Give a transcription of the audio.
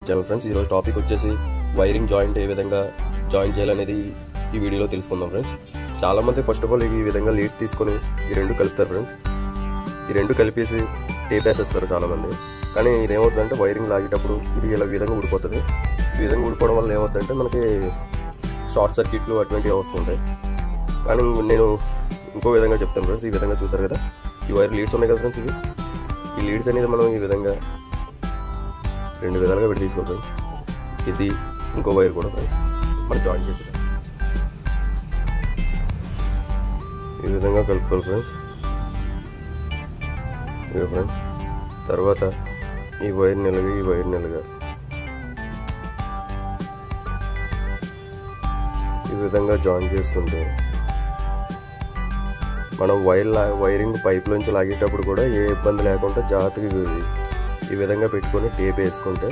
Channel friends, ఈరోజు topic వచ్చేసి wiring joint A విధంగా జాయిన్ చేయాలనేది ఈ వీడియోలో తెలుసుకుందాం ఫ్రెండ్స్. చాలామంది ఫస్ట్ ఆఫ్ ఆల్ ఈ విధంగా లీడ్స్ తీసుకొని ఈ రెండు కలుపుతారు ఫ్రెండ్స్. ఈ రెండు కలిపేసి టేప్ వేసేస్తారు చాలామంది. కానీ ఇది ఏమవుతుందంటే వైరింగ్ లాగేటప్పుడు ఇది ఇలా విధంగా ఊడిపోతుంది. ఈ విధంగా ఊడిపోవడం వల్ల ఏమవుతుందంటే మనకి షార్ట్ సర్క్యూట్లు అటువంటివి వస్తుంటాయి. కానీ నేను ఇంకో విధంగా చెప్తాను ఫ్రెండ్స్. ఈ విధంగా చూసారు కదా, ఈ వైర్ లీడ్స్ ఉన్నాయి కదా ఫ్రెండ్స్, ఈ లీడ్స్ అనేది మనం ఈ విధంగా రెండు విధాలుగా పెట్టి తీసుకోవాలి ఫ్రెండ్స్. ఇది ఇంకో వైర్ కూడా ఫ్రెండ్స్ మనం జాయిన్ చేసి ఈ విధంగా కలుపుకోవాలి ఫ్రెండ్స్. ఇక ఫ్రెండ్స్ తర్వాత ఈ వైర్ నిలగా ఈ వైర్ నిలగా ఈ విధంగా జాయిన్ చేసుకుంటే మనం వైరింగ్ పైప్లోంచి లాగేటప్పుడు కూడా ఏ ఇబ్బంది లేకుండా జాగ్రత్తగా ఈ విధంగా పెట్టుకొని టేప్ వేసుకుంటే